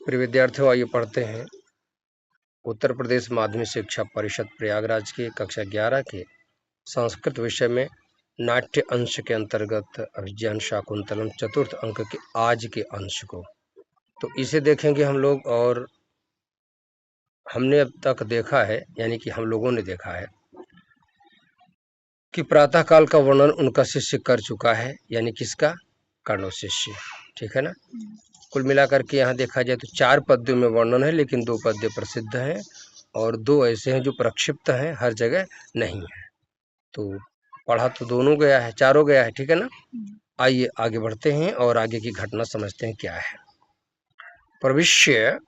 प्रिय विद्यार्थियों, आइए पढ़ते हैं उत्तर प्रदेश माध्यमिक शिक्षा परिषद प्रयागराज के कक्षा 11 के संस्कृत विषय में नाट्य अंश के अंतर्गत अभिज्ञान शाकुंतलम चतुर्थ अंक के आज के अंश को तो इसे देखेंगे हम लोग। और हमने अब तक देखा है, यानी कि हम लोगों ने देखा है कि प्रातःकाल का वर्णन उनका शिष्य कर चुका है, यानी किसका? कर्ण शिष्य, ठीक है ना। कुल मिलाकर के यहाँ देखा जाए तो 4 पद्यों में वर्णन है, लेकिन 2 पद्य प्रसिद्ध हैं और 2 ऐसे हैं जो प्रक्षिप्त हैं, हर जगह नहीं है। तो पढ़ा तो दोनों गया है, चारों गया है, ठीक है ना। आइए आगे बढ़ते हैं और आगे की घटना समझते हैं क्या है। प्रविश्य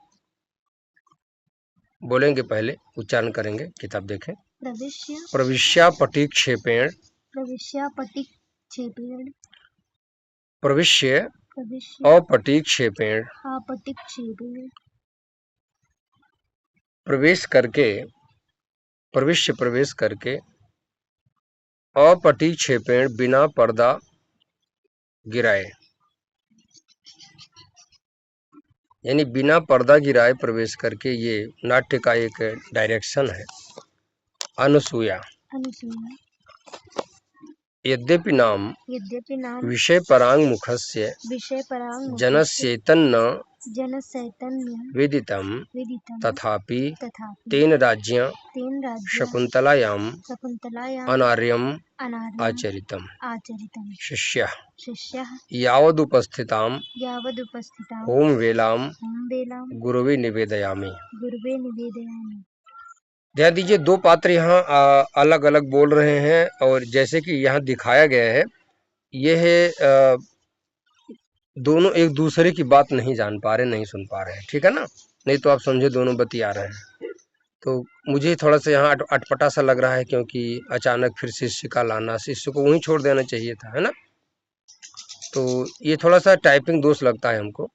बोलेंगे, पहले उच्चारण करेंगे, किताब देखें। प्रविश्यापटिक्षेपेण प्रविश्य अपटिक्षेपेण प्रवेश करके अपटिक्षेपेण बिना पर्दा गिराए, यानी बिना पर्दा गिराए प्रवेश करके, ये नाट्य का एक डायरेक्शन है। अनुसूया यद्यपि नाम विषय परांग मुखस्य जनस्येतन्न विदितम तथापि तेन राज्ञ शकुंतलायां अनार्यम आचरितम। शिष्यः यावदुपस्थितां होम वेलाम गुरुवे निवेदयामि। ध्यान दीजिए, 2 पात्र यहाँ अलग अलग बोल रहे हैं, और जैसे कि यहाँ दिखाया गया है, यह दोनों एक दूसरे की बात नहीं जान पा रहे, नहीं सुन पा रहे हैं, ठीक है ना। नहीं तो आप समझे दोनों बतिया रहे हैं। तो मुझे थोड़ा सा यहाँ अटपटा सा लग रहा है, क्योंकि अचानक फिर शिष्य का लाना, शिष्य को वहीं छोड़ देना चाहिए था, है ना। तो ये थोड़ा सा टाइपिंग दोष लगता है हमको।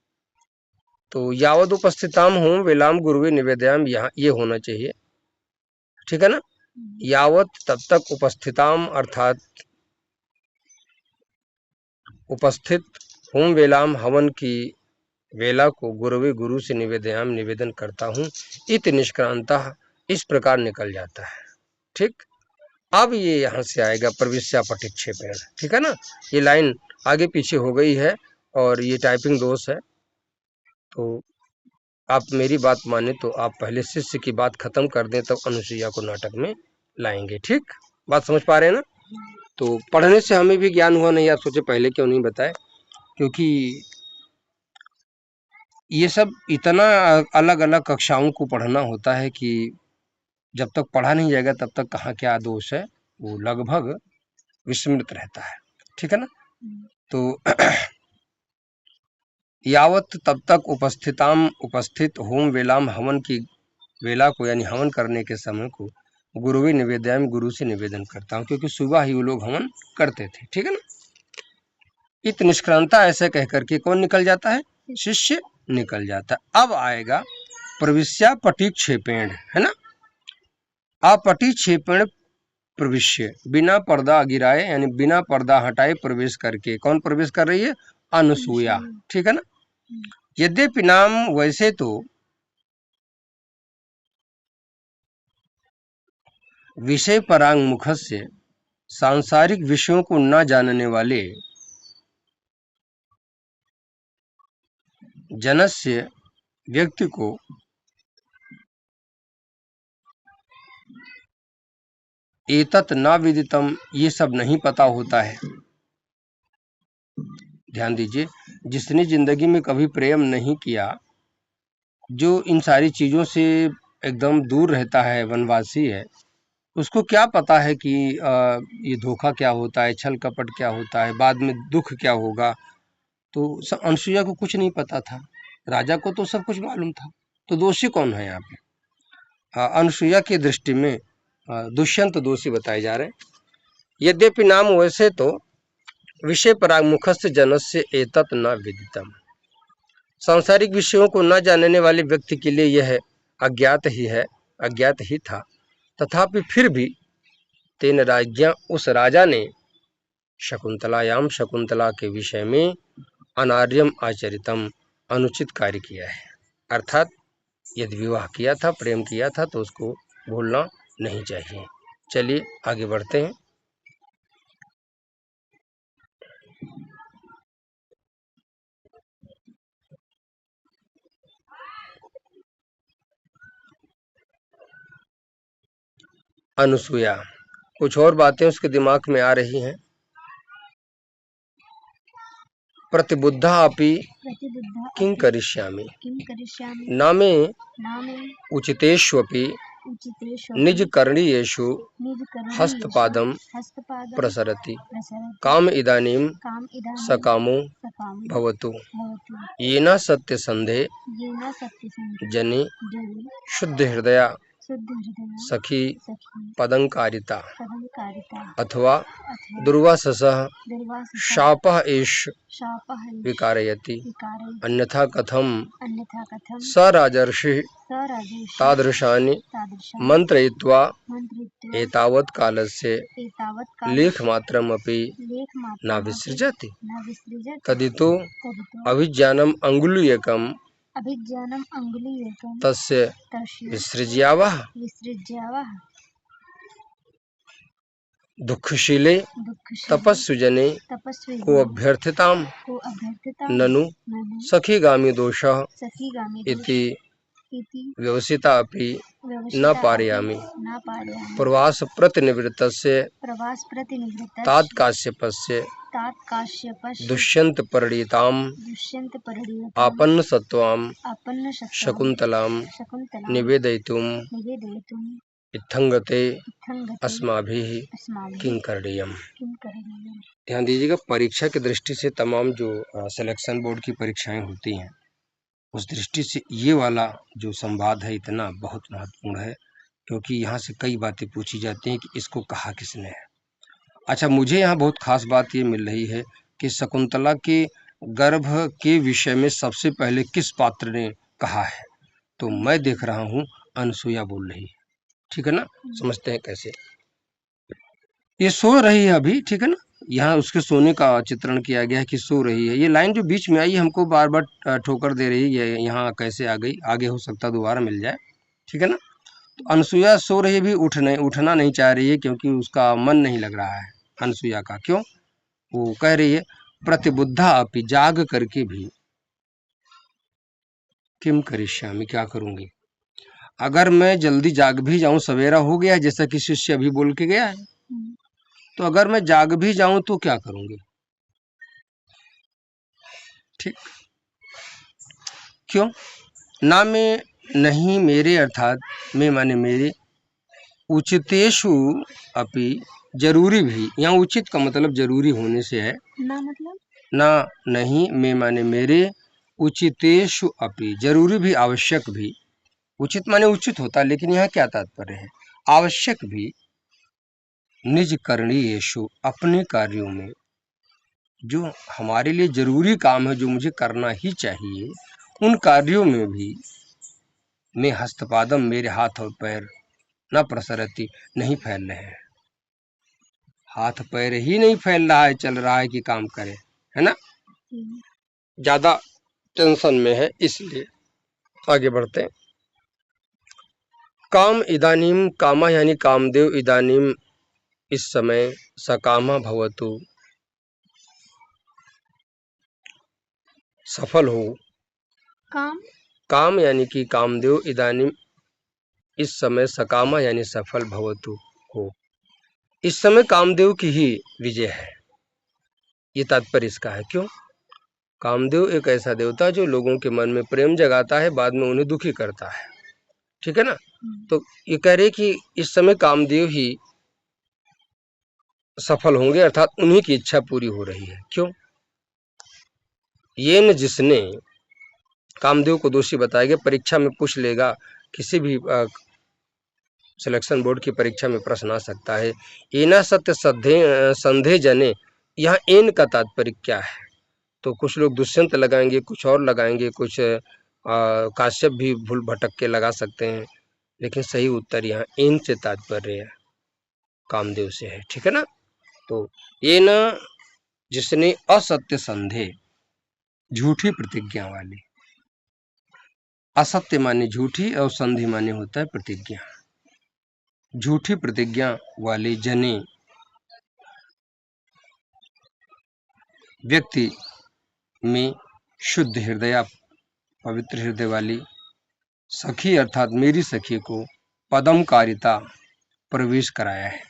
तो यावद उपस्थिताम होम वेलाम गुरुवे निवेदयाम, यहाँ ये होना चाहिए, ठीक है ना। यावत तब तक, उपस्थिताम अर्थात उपस्थित, होम वेलाम हवन की वेला को, गुरुवे गुरु से निवेदयाम निवेदन करता हूँ, इत निष्क्रांतः इस प्रकार निकल जाता है, ठीक। अब ये यहाँ से आएगा प्रविश्यापटिक्षेपेण, ठीक है ना। ये लाइन आगे पीछे हो गई है और ये टाइपिंग दोष है। तो आप मेरी बात माने तो आप पहले शिष्य की बात खत्म कर दें, तब अनुसुईया को नाटक में लाएंगे, ठीक। बात समझ पा रहे हैं ना। तो पढ़ने से हमें भी ज्ञान हुआ नहीं, आप सोचे पहले क्यों नहीं बताए, क्योंकि ये सब इतना अलग अलग कक्षाओं को पढ़ना होता है कि जब तक पढ़ा नहीं जाएगा तब तक कहाँ क्या दोष है वो लगभग विस्मृत रहता है, ठीक है ना। तो यावत तब तक उपस्थित होम वेलाम हवन की वेला को, यानी हवन करने के समय को, गुरुवे निवेदयाम गुरु से निवेदन करता हूँ, क्योंकि सुबह ही वो लोग हवन करते थे, ठीक है ना। इत निष्क्रांता ऐसे कह करके कौन निकल जाता है? शिष्य निकल जाता है। अब आएगा प्रविश्यापटिक्षेपेण, है ना। अपटिक्षेपेण प्रविश्य, बिना पर्दा गिराए, यानी बिना पर्दा हटाए प्रवेश करके, कौन प्रवेश कर रही है? अनुसूया, ठीक है ना। यद्यपि नाम, वैसे तो विषय परांग मुखस्य, सांसारिक विषयों को न जानने वाले जनस्य व्यक्ति को एतत् न विदितम, ये सब नहीं पता होता है। ध्यान दीजिए, जिसने जिंदगी में कभी प्रेम नहीं किया, जो इन सारी चीजों से एकदम दूर रहता है, वनवासी है, उसको क्या पता है कि ये धोखा क्या होता है, छल कपट क्या होता है, बाद में दुख क्या होगा। तो अनुसुईया को कुछ नहीं पता था, राजा को तो सब कुछ मालूम था। तो दोषी कौन है यहाँ पे? अनुसुईया की दृष्टि में दुष्यंत दोषी बताए जा रहे हैं। यद्यपि नाम, वैसे तो विषय पराग मुखस्य जनस्य एतत् न विदितम, सांसारिक विषयों को न जानने वाले व्यक्ति के लिए यह अज्ञात ही था। तथापि फिर भी तेन राज्ञा, उस राजा ने, शकुंतलायाम, शकुंतला के विषय में, अनार्यम आचरितम, अनुचित कार्य किया है। अर्थात यदि विवाह किया था, प्रेम किया था तो उसको भूलना नहीं चाहिए। चलिए आगे बढ़ते हैं। अनुसूया, कुछ और बातें उसके दिमाग में आ रही हैं। प्रतिबुद्धा अपि किं करिष्यामि न मे उचितेष्वपि निज करणीयेषु हस्तपादं प्रसरति। काम इदानीं सकामो भवतु। येन सत्यसन्धे जने शुद्ध हृदया सखी पदंकारिता अथवा दुर्वाससः शापः एष विकारयति। अन्यथा कथम स राजर्षि तादृशानि मंत्रयित्वा एतावत् कालस्य लेखमात्रमपि न विसृजति। तदितो अभिज्ञानम् अंगुलीयकम् तस्य विसृज्यावः। दुःखशीले तपस्विजने को अभ्यर्थिताम् ननु सखीगामी दोषः इति व्यवसिता अपि न पारयामि। प्रवास प्रतिनिवृत्तस्य तात्काश्यपस्य दुष्यंत परिणीताम् आपन्नसत्त्वां शकुन्तलां निवेदयितुम् इत्थंगते अस्माभिः किं करणीयम्। ध्यान दीजिएगा, परीक्षा की दृष्टि से तमाम जो सिलेक्शन बोर्ड की परीक्षाएं होती हैं उस दृष्टि से ये वाला जो संवाद है इतना बहुत महत्वपूर्ण है, क्योंकि यहाँ से कई बातें पूछी जाती हैं कि इसको कहा किसने है। अच्छा, मुझे यहाँ बहुत खास बात ये मिल रही है कि शकुंतला के गर्भ के विषय में सबसे पहले किस पात्र ने कहा है, तो मैं देख रहा हूँ अनुसूया बोल रही है। ठीक है ना, समझते हैं कैसे। ये सो रही है अभी, ठीक है ना, यहाँ उसके सोने का चित्रण किया गया है कि सो रही है। ये लाइन जो बीच में आई हमको बार बार ठोकर दे रही है, यहाँ कैसे आ गई, आगे हो सकता दोबारा मिल जाए। ठीक है ना, तो अनुसूया सो रही भी, उठना नहीं चाह रही है क्योंकि उसका मन नहीं लग रहा है अनुसूया का। क्यों? वो कह रही है प्रतिबुद्धा अपि, जाग करके भी, किम करिष्यामि, क्या करूंगी। अगर मैं जल्दी जाग भी जाऊं, सवेरा हो गया जैसा कि शिष्य अभी बोल के गया है, तो अगर मैं जाग भी जाऊं तो क्या करूंगी। ठीक, क्यों? ना में नहीं मेरे, अर्थात मैं माने मेरे, उचितेषु अपि, जरूरी भी, यहाँ उचित का मतलब जरूरी होने से है ना, मतलब ना नहीं, मैं माने मेरे, उचितेषु अपि, जरूरी भी, आवश्यक भी। उचित माने उचित होता, लेकिन यहाँ क्या तात्पर्य है, आवश्यक भी, निज करणीयेषु, अपने कार्यों में, जो हमारे लिए जरूरी काम है, जो मुझे करना ही चाहिए, उन कार्यों में भी मैं हस्तपादम, मेरे हाथ और पैर, न प्रसरति, नहीं फैल रहे हैं। हाथ पैर ही नहीं फैल रहा है, चल रहा है कि काम करे, है ना, ज्यादा टेंशन में है, इसलिए। आगे बढ़ते हैं। काम इदानीम, कामा यानी कामदेव, इदानीम इस समय, सकामा भवतु सफल हो। काम यानी कि कामदेव, इदानीम इस समय, सकामा यानी सफल, भवतु हो, इस समय कामदेव की ही विजय है, ये तात्पर्य इसका है। क्यों? कामदेव एक ऐसा देवता जो लोगों के मन में प्रेम जगाता है, बाद में उन्हें दुखी करता है। ठीक है ना, तो ये कह रहे कि इस समय कामदेव ही सफल होंगे, अर्थात उन्हीं की इच्छा पूरी हो रही है। क्यों? ये न, जिसने, कामदेव को दोषी बताया गया, परीक्षा में पूछ लेगा, किसी भी सिलेक्शन बोर्ड की परीक्षा में प्रश्न आ सकता है। एना सत्य संधे जने, यहाँ एन का तात्पर्य क्या है, तो कुछ लोग दुष्यंत लगाएंगे, कुछ और लगाएंगे, कुछ काश्यप भी भूल भटक के लगा सकते हैं, लेकिन सही उत्तर यहाँ एन से तात्पर्य कामदेव से है। ठीक है ना, तो ये न, जिसने असत्य संधे, झूठी प्रतिज्ञा वाली, असत्य माने झूठी और संधि माने होता है प्रतिज्ञा। झूठी प्रतिज्ञा वाले जने व्यक्ति में शुद्ध हृदय, पवित्र हृदय वाली सखी अर्थात मेरी सखी को पदमकारिता प्रवेश कराया है।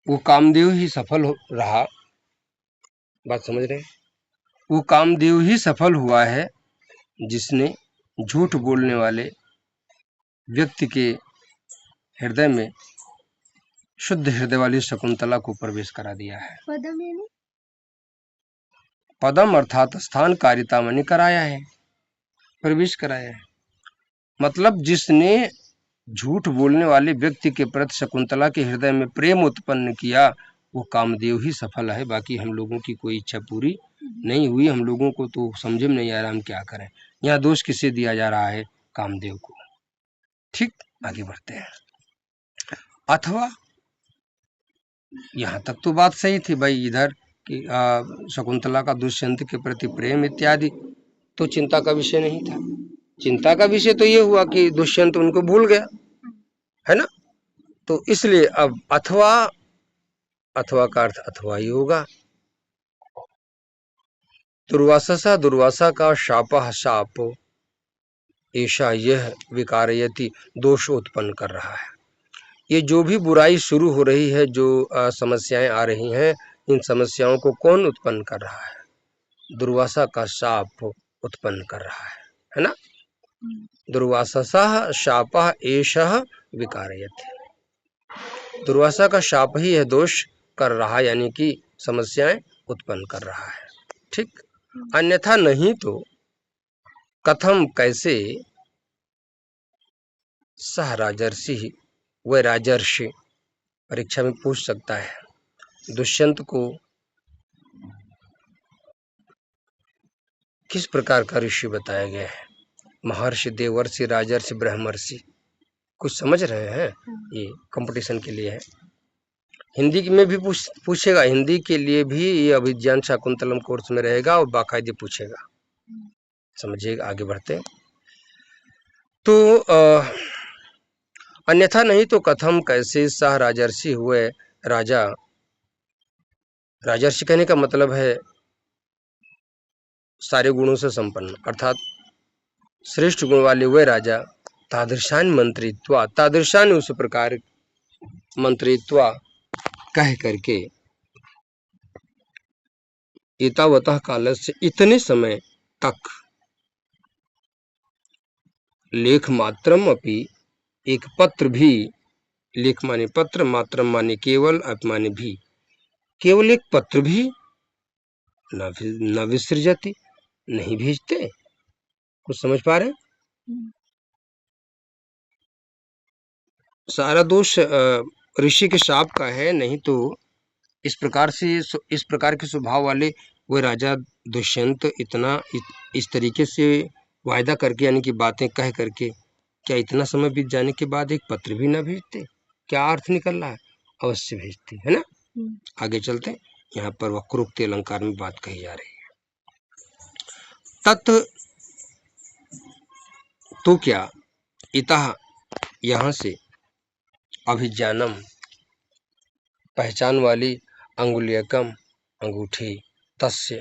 वो कामदेव ही सफल रहा, बात समझ रहे हैं? वो कामदेव ही सफल हुआ है जिसने झूठ बोलने वाले व्यक्ति के हृदय में शुद्ध हृदय वाली शकुंतला को प्रवेश करा दिया है। पदम अर्थात स्थान, कारिता माने कराया है, प्रवेश कराया है। मतलब जिसने झूठ बोलने वाले व्यक्ति के प्रति शकुंतला के हृदय में प्रेम उत्पन्न किया वो कामदेव ही सफल है। बाकी हम लोगों की कोई इच्छा पूरी नहीं हुई। हम लोगों को तो समझ में नहीं आ रहा हम क्या करें। यहाँ दोष किसे दिया जा रहा है? कामदेव को। ठीक, आगे बढ़ते हैं। अथवा यहाँ तक तो बात सही थी भाई, इधर कि शकुंतला का दुष्यंत के प्रति प्रेम इत्यादि तो चिंता का विषय नहीं था। चिंता का विषय तो ये हुआ कि दुष्यंत उनको भूल गया, है ना? तो इसलिए अब अथवा, अथवा का अर्थ अथवा ही होगा। दुर्वासा, दुर्वासा का शापः शाप, ऐसा यह विकारयति दोष उत्पन्न कर रहा है। ये जो भी बुराई शुरू हो रही है, जो समस्याएं आ रही हैं, इन समस्याओं को कौन उत्पन्न कर रहा है? दुर्वासा का शाप उत्पन्न कर रहा है ना? दुर्वासा शापः एषः विकारयति, दुर्वासा का शाप ही यह दोष कर रहा, यानी कि समस्याएं उत्पन्न कर रहा है। ठीक, अन्यथा नहीं तो कथम कैसे सह राजर्षि, वह राजर्षि परीक्षा में पूछ सकता है, दुष्यंत को किस प्रकार का ऋषि बताया गया है? महर्षि, देवर्षि, राजर्षि, ब्रह्मर्षि, कुछ समझ रहे हैं? ये कंपटीशन के लिए है। हिंदी में भी पूछेगा, हिंदी के लिए भी ये अभिज्ञान शाकुंतलम कोर्स में रहेगा और बाकायदे पूछेगा, समझिएगा। आगे बढ़ते हैं। तो अन्यथा नहीं तो कथम कैसे सह राजर्षि हुए राजा, राजर्षि कहने का मतलब है सारे गुणों से संपन्न, अर्थात श्रेष्ठ गुण वाले वे राजा, तादृशान मंत्रित्वा, तादृशान उस प्रकार मंत्रित्वा कह करके, एतावतः काल से इतने समय तक, लेख मात्रम अपि, एक पत्र भी, लेख माने पत्र, मात्रम माने केवल, अप माने भी, केवल एक पत्र भी न विसृजति, नहीं भेजते। कुछ समझ पा रहे? सारा दोष ऋषि के शाप का है, नहीं तो इस प्रकार से, इस प्रकार के स्वभाव वाले वो राजा दुष्यंत इतना इस तरीके से वायदा करके, यानी कि बातें कह करके, क्या इतना समय बीत जाने के बाद एक पत्र भी ना भेजते? क्या अर्थ निकल रहा है? अवश्य भेजते, है ना? आगे चलते, यहाँ पर वक्रोक्ति अलंकार में बात कही जा रही है। तत् तो क्या, इतः यहाँ से, अभिज्ञानम पहचान वाली, अंगुल्यकम अंगूठी, तस्य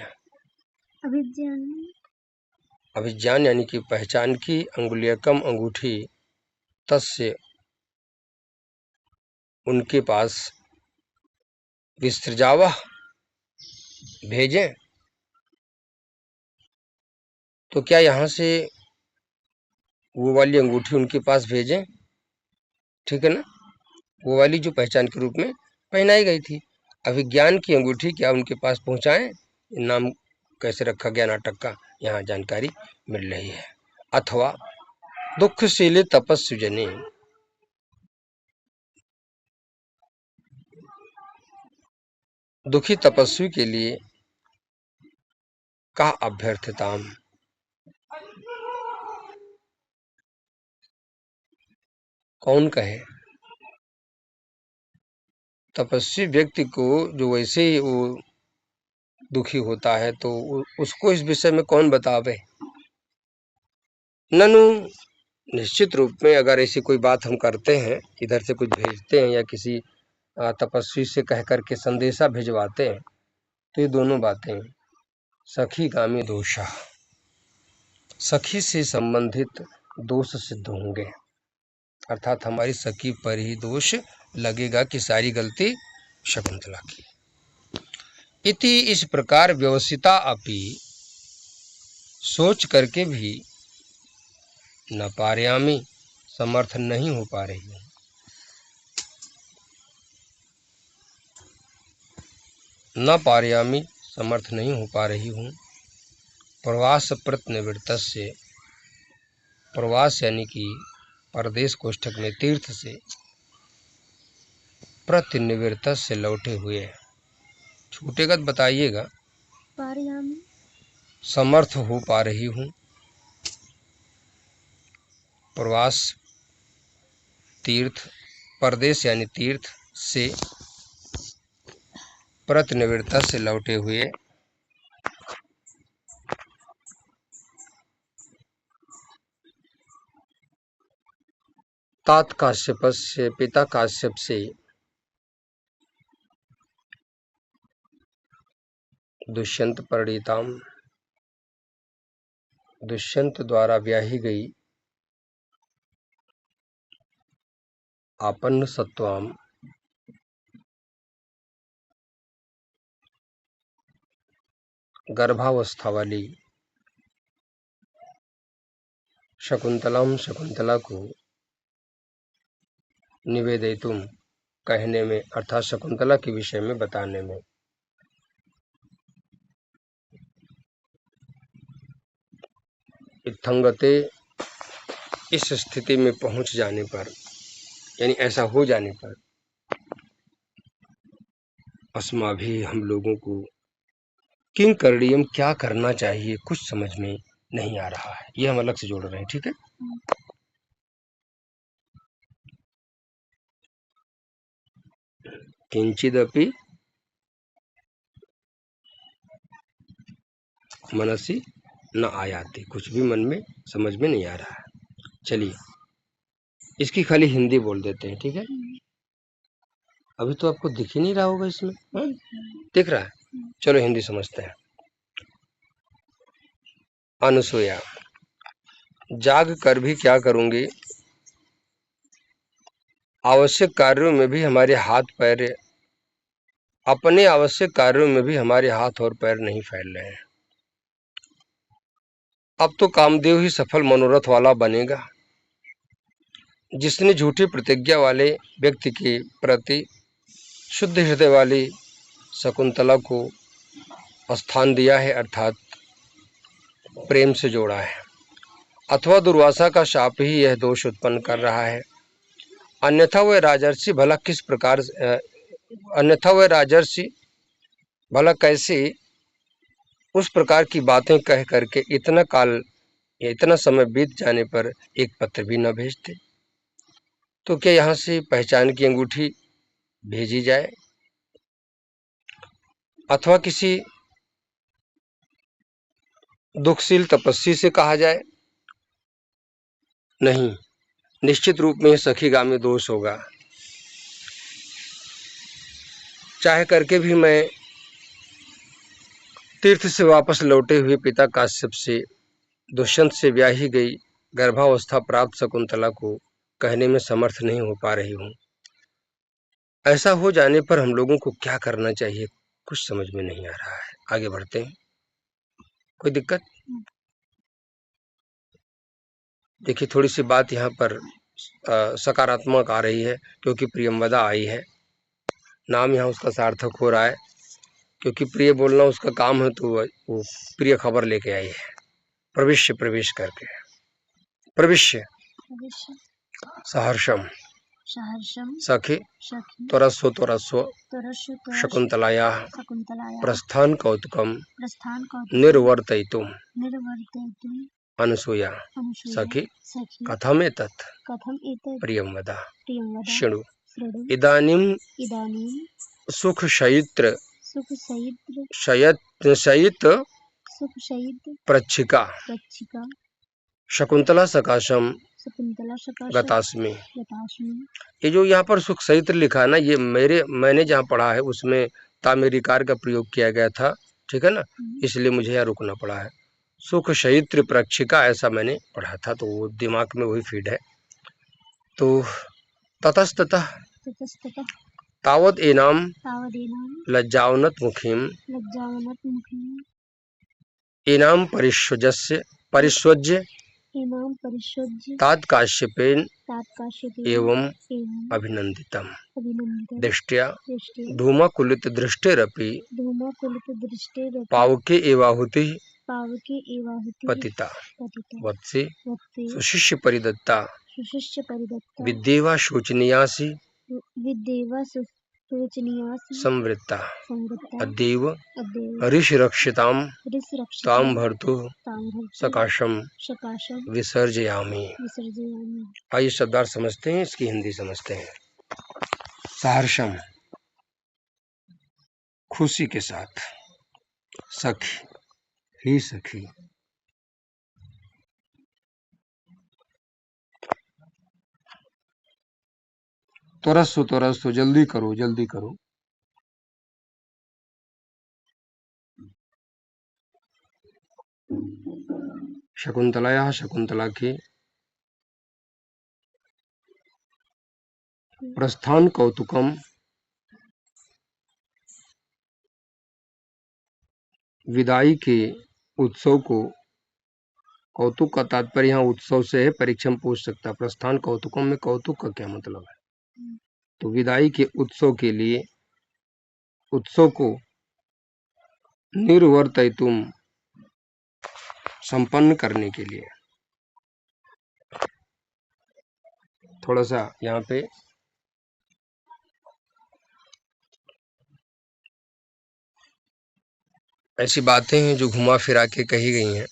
अभिज्ञान यानी कि पहचान की, अंगुल्यकम अंगूठी, तस्य उनके पास, विसृजावः भेजें। तो क्या यहाँ से वो वाली अंगूठी उनके पास भेजें? ठीक है ना? वो वाली जो पहचान के रूप में पहनाई गई थी, अभिज्ञान की अंगूठी क्या उनके पास पहुंचाएं? नाम कैसे रखा गया नाटक का, यहाँ जानकारी मिल रही है। अथवा दुःखशीले तपस्विजने, दुखी तपस्वी के लिए का अभ्यर्थताम, कौन कहे? तपस्वी व्यक्ति को जो वैसे ही वो दुखी होता है तो उसको इस विषय में कौन बतावे? ननु, निश्चित रूप में अगर ऐसी कोई बात हम करते हैं, इधर से कुछ भेजते हैं या किसी तपस्वी से कह कर के संदेशा भिजवाते हैं, तो ये दोनों बातें सखी गामी दोषा, सखी से संबंधित दोष सिद्ध होंगे, अर्थात हमारी सखी पर ही दोष लगेगा कि सारी गलती शकुंतला की। इति, इस प्रकार व्यवसिता अपि, सोच करके भी न पारयामी, समर्थ नहीं हो पा रही हूँ। न पारयामी, समर्थ नहीं हो पा रही हूँ। प्रवास प्रतिनिवृत्तस्य, प्रवास यानी कि परदेश कोष्ठक में तीर्थ से, प्रतिनिवृत्तस्य लौटे हुए, छूटेगत बताइएगा, पारयामी, समर्थ हो पा रही हूँ। प्रवास तीर्थ, परदेश यानी तीर्थ से, प्रतिनिवृत्त से लौटे हुए, तात काश्यप से, पिता काश्यप से, दुष्यंत परिणीताम, दुष्यंत द्वारा ब्याही गई, आपन्न सत्वाम, गर्भावस्था वाली शकुंतलाम, शकुंतला को निवेदितुम, कहने में, अर्थात शकुंतला के विषय में बताने में, इत्थंगते, इस स्थिति में पहुंच जाने पर, यानी ऐसा हो जाने पर, अस्मा भी, हम लोगों को, किंग करणीयम, क्या करना चाहिए, कुछ समझ में नहीं आ रहा है। ये हम अलग से जोड़ रहे हैं, ठीक है। किंचिदपि मनसी न आयाति, कुछ भी मन में समझ में नहीं आ रहा है। चलिए इसकी खाली हिंदी बोल देते हैं, ठीक है। अभी तो आपको दिख ही नहीं रहा होगा इसमें, दिख रहा है, चलो हिंदी समझते हैं। अनुसूया, जाग कर भी क्या करूंगी, आवश्यक कार्यों में भी हमारे हाथ पैर, अपने आवश्यक कार्यों में भी हमारे हाथ और पैर नहीं फैल रहे हैं। अब तो कामदेव ही सफल मनोरथ वाला बनेगा, जिसने झूठी प्रतिज्ञा वाले व्यक्ति के प्रति शुद्ध हृदय वाली शकुंतला को स्थान दिया है, अर्थात प्रेम से जोड़ा है, अथवा दुर्वासा का शाप ही यह दोष उत्पन्न कर रहा है। अन्यथा वह राजर्षि भला किस प्रकार, अन्यथा वह राजर्षि भला कैसे उस प्रकार की बातें कह करके इतना काल, इतना समय बीत जाने पर एक पत्र भी न भेजते। तो क्या यहाँ से पहचान की अंगूठी भेजी जाए, अथवा किसी दुखशील तपस्वी से कहा जाए? नहीं, निश्चित रूप में सखीगामी दोष होगा। चाहे करके भी मैं तीर्थ से वापस लौटे हुए पिता काश्यप से, दुष्यंत से ब्याही गई गर्भावस्था प्राप्त शकुंतला को कहने में समर्थ नहीं हो पा रही हूँ। ऐसा हो जाने पर हम लोगों को क्या करना चाहिए, कुछ समझ में नहीं आ रहा है। आगे बढ़ते हैं, कोई दिक्कत? देखिए थोड़ी सी बात यहाँ पर सकारात्मक आ रही है, क्योंकि प्रियंवदा आई है, नाम यहाँ उसका सार्थक हो रहा है, क्योंकि प्रिय बोलना उसका काम है, तो वो प्रिय खबर लेके आई है। प्रविश्य, प्रवेश करके, प्रविश्य सहर्षम सखी त्वरस्व त्वरस्व शकुंतलाया प्रस्थान कौतुकम निर्वर्तयितुम अनुसूया सखी कथम एतत् प्रियंवदा शृणु इदानीं सुख शयित्र शयित प्रच्छिका शकुंतला सकाशम शकुंतला सकाशम गतास्मि। गतास्मि। ये जो यहाँ पर सुख सहित लिखा है ना, ये मैंने जहाँ पढ़ा है उसमें तामेरिकार का प्रयोग किया गया था, ठीक है ना, इसलिए मुझे यहाँ रुकना पड़ा है। सुख सहित प्रक्षिका ऐसा मैंने पढ़ा था, तो वो दिमाग में वही फीड है। तो ततस्ततः ततस्ततः तावद एनाम तावदेनां लज्जावनत मुखीम लज्जावनतमुखीं एनाम परिस्वज्य एनां परिषज्य तात्काश्यपेन तात्काश्यपेन एवं एवं अभिनंदितम अभिनंदितं दृष्ट्या दृष्ट्या धूमकुलित दृष्टिरपि धूमकुलितदृष्टेरपि पावके एवाहुति पावके एवाहुतिः पतिता पतिता वत्से वत्से सुशिष्य परिदत्ता सुशिष्य परिदत्ता विद्येवा शोचनीयासि विद्येवा शोचनीयासि संवृत्ता संवृत्ता अद्यैव अद्यैव ऋषिरक्षितां ऋषिरक्षितां तां भर्तुः तां भर्तुः सकाशम सकाशं विसर्जयामि। विसर्जयामि। आइए शब्दार्थ समझते हैं, इसकी हिंदी समझते हैं। सहर्षम खुशी के साथ, सखी ही सखी, त्वरस्सु जल्दी करो जल्दी करो, शकुंतलायाः शकुंतला की, प्रस्थान कौतुकम विदाई के उत्सव को, कौतुक का तात्पर्य यहाँ उत्सव से है, परीक्षा में पूछ सकता है। प्रस्थान कौतुकम में कौतुक का क्या मतलब है, तो विदाई के उत्सव के लिए, उत्सव को निर्वर्तयितुम संपन्न करने के लिए। थोड़ा सा यहाँ पे ऐसी बातें हैं जो घुमा फिरा के कही गई हैं।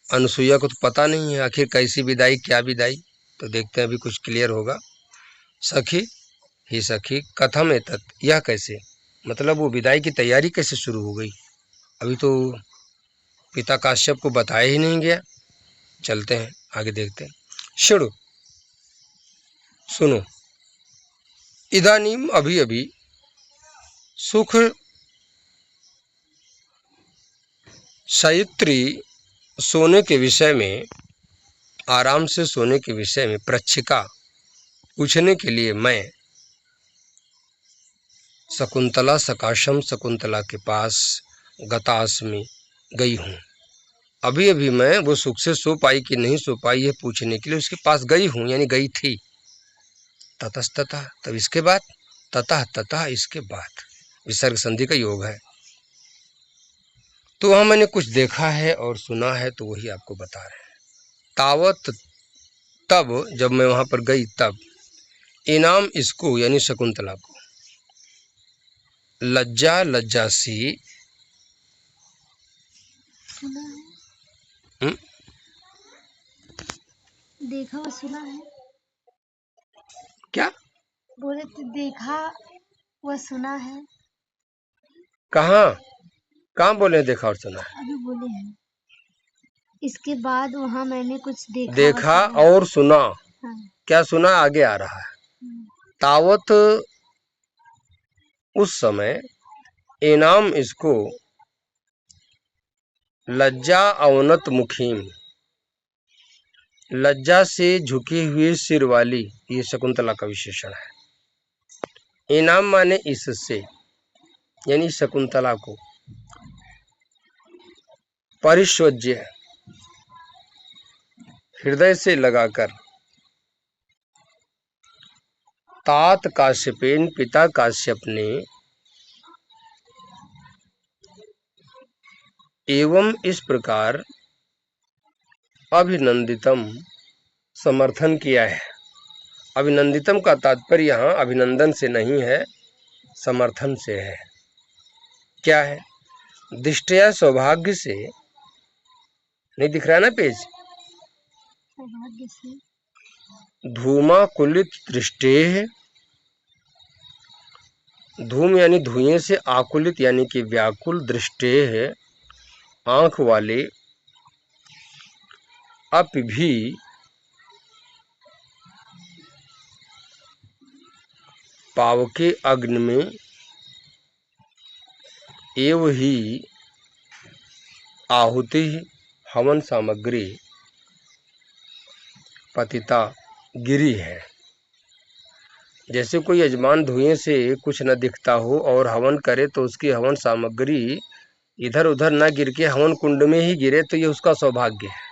अनुसुईया को तो पता नहीं है आखिर कैसी विदाई, क्या विदाई, तो देखते हैं अभी कुछ क्लियर होगा। सखी ही सखी कथम एतत्, यह कैसे, मतलब वो विदाई की तैयारी कैसे शुरू हो गई, अभी तो पिता काश्यप को बताया ही नहीं गया। चलते हैं आगे देखते हैं। शुरू सुनो, इदानीम अभी अभी, सुख सयित्री सोने के विषय में, आराम से सोने के विषय में प्रच्छिका पूछने के लिए मैं शकुंतला सकाशम शकुंतला के पास गतास्मि गई हूँ। अभी अभी मैं वो सुख से सो पाई कि नहीं सो पाई है पूछने के लिए उसके पास गई हूँ, यानी गई थी। ततस्ततः, तब इसके बाद, ततः ततः इसके बाद, विसर्ग संधि का योग है। तो वहाँ मैंने कुछ देखा है और सुना है, तो वही आपको बता रहे हैं। तावत, तब जब मैं वहाँ पर गई तब, इनाम इसको यानी शकुंतला को, लज्जा लज्जासी, सुना है, देखा और सुना है, क्या बोले तो देखा व सुना है, कहाँ कहाँ बोले देखा और सुना है, अभी बोले हैं। इसके बाद वहाँ मैंने कुछ देखा और सुना, हाँ। क्या सुना आगे आ रहा है। तावत उस समय, इनाम इसको, लज्जा अवनत मुखीम, लज्जा से झुकी हुई सिर वाली, ये शकुंतला का विशेषण है। इनाम माने इससे, यानी शकुंतला को, परिस्वज्य हृदय से लगाकर, तात काश्यपेन पिता काश्यप ने, एवं इस प्रकार, अभिनंदितम समर्थन किया है। अभिनंदितम का तात्पर्य यहाँ अभिनंदन से नहीं है, समर्थन से है। क्या है, दृष्टया सौभाग्य से, नहीं दिख रहा है ना पेज, सौभाग्य से, धूमाकुलित दृष्टे, धूम यानी धुएं से, आकुलित यानी कि व्याकुल, दृष्टे है आंख वाले, अप भी पावके अग्नि में एव ही आहुति हवन सामग्री पतिता गिरी है। जैसे कोई यजमान धुएं से कुछ न दिखता हो और हवन करे तो उसकी हवन सामग्री इधर उधर न गिर के हवन कुंड में ही गिरे तो ये उसका सौभाग्य है।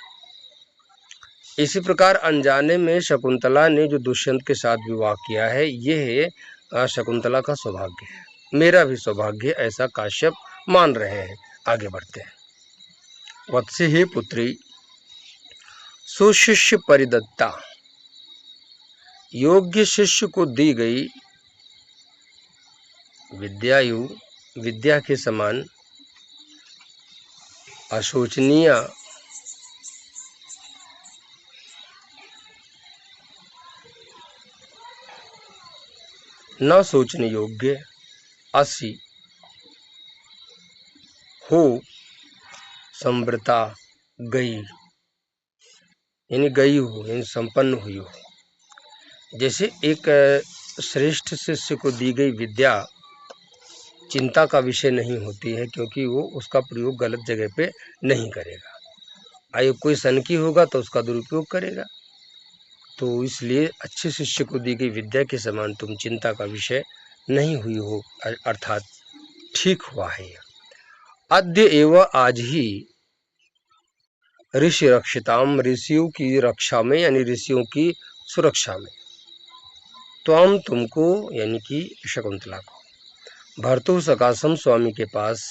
इसी प्रकार अनजाने में शकुंतला ने जो दुष्यंत के साथ विवाह किया है, यह शकुंतला का सौभाग्य है, मेरा भी सौभाग्य, ऐसा काश्यप मान रहे हैं। आगे बढ़ते हैं। वत्से हे पुत्री, सुशिष्य परिदत्ता, योग्य शिष्य को दी गई विद्यायु विद्या के समान अशोचनीय न सोचने योग्य असी हो संवृता गई, यानी गई हो, यानी संपन्न हुई हो। जैसे एक श्रेष्ठ शिष्य को दी गई विद्या चिंता का विषय नहीं होती है, क्योंकि वो उसका प्रयोग गलत जगह पे नहीं करेगा। आयु कोई सनकी होगा तो उसका दुरुपयोग करेगा। तो इसलिए अच्छे शिष्य को दी गई विद्या के समान तुम चिंता का विषय नहीं हुई हो, अर्थात ठीक हुआ है। अद्य एवं आज ही ऋषि रक्षिताम, ऋषियों की रक्षा में यानी ऋषियों की सुरक्षा में, त्वम तुमको यानी कि शकुंतला को, भर्तु सकाशम स्वामी के पास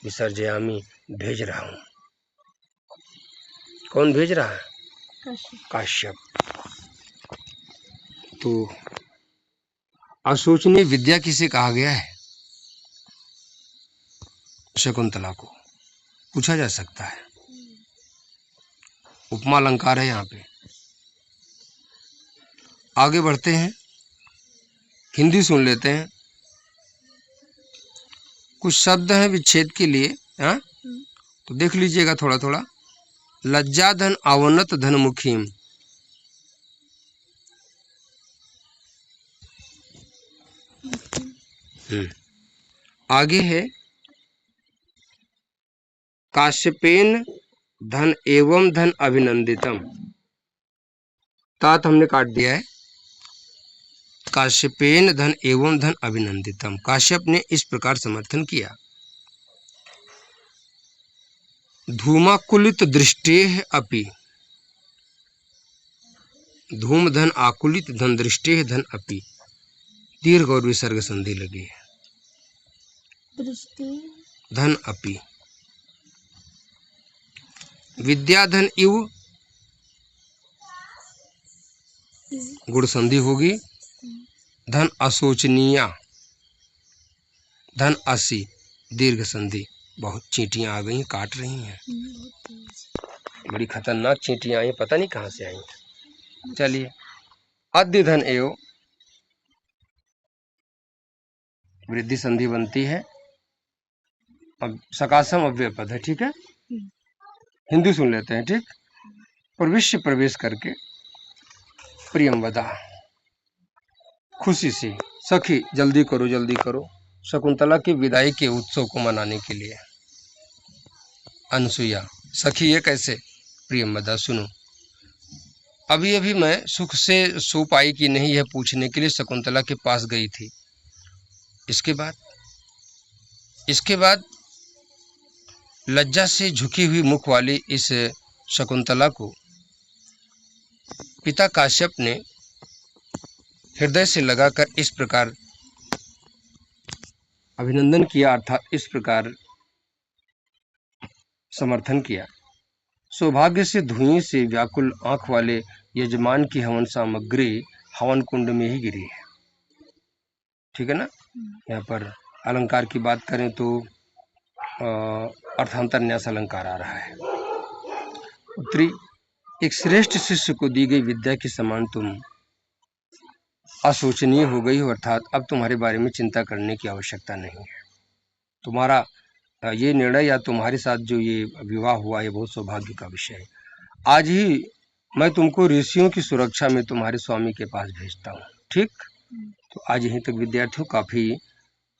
विसर्जयामी भेज रहा हूं। कौन भेज रहा है? काश्यप। तो अशोचनीय विद्या किसे कहा गया है? शकुंतला को पूछा जा सकता है। उपमा अलंकार है यहाँ पे। आगे बढ़ते हैं, हिंदी सुन लेते हैं। कुछ शब्द हैं विच्छेद के लिए, हाँ, तो देख लीजिएगा थोड़ा थोड़ा। लज्जा धन अवनत धन मुखीम, आगे है काश्यपेन धन एवं धन अभिनंदितम, तात हमने काट दिया है। काश्यपेन धन एवं धन अभिनंदितम, काश्यप ने इस प्रकार समर्थन किया। धूमाकुलित दृष्टेह अपि, धूम धन आकुलित धन दृष्टेह धन अपि, दीर्घ और विसर्ग संधि लगी है। धन अपि, विद्याधन इव गुण संधि होगी। धन अशोचनीय, धन असी दीर्घ संधि। बहुत चींटियां आ गई, काट रही हैं, बड़ी खतरनाक चींटियां आई, पता नहीं कहां से आई। चलिए, अद्य धन एव वृद्धि संधि बनती है। अब सकाशम अव्यय पद है, ठीक है। हिंदी सुन लेते हैं, ठीक। प्रविश्य प्रवेश करके, प्रियम वदा, खुशी से, सखी जल्दी करो जल्दी करो, शकुंतला की विदाई के उत्सव को मनाने के लिए। अनसुईया, सखी ये कैसे? प्रियम वदा, सुनो, अभी अभी मैं सुख से सो पाई कि नहीं यह पूछने के लिए शकुंतला के पास गई थी। इसके बाद लज्जा से झुकी हुई मुख वाली इस शकुंतला को पिता काश्यप ने हृदय से लगाकर इस प्रकार अभिनंदन किया, अर्थात इस प्रकार समर्थन किया। सौभाग्य से धुएं से व्याकुल आंख वाले यजमान की हवन सामग्री हवन कुंड में ही गिरी है, ठीक है ना। यहाँ पर अलंकार की बात करें तो अर्थांतर न्यास अलंकार आ रहा है। पुत्री, एक श्रेष्ठ शिष्य को दी गई विद्या के समान तुम अशोचनीय हो गई हो, अर्थात अब तुम्हारे बारे में चिंता करने की आवश्यकता नहीं है। तुम्हारा ये निर्णय या तुम्हारे साथ जो ये विवाह हुआ है बहुत सौभाग्य का विषय है। आज ही मैं तुमको ऋषियों की सुरक्षा में तुम्हारे स्वामी के पास भेजता हूँ, ठीक? तो आज यहीं तक विद्यार्थियों काफ़ी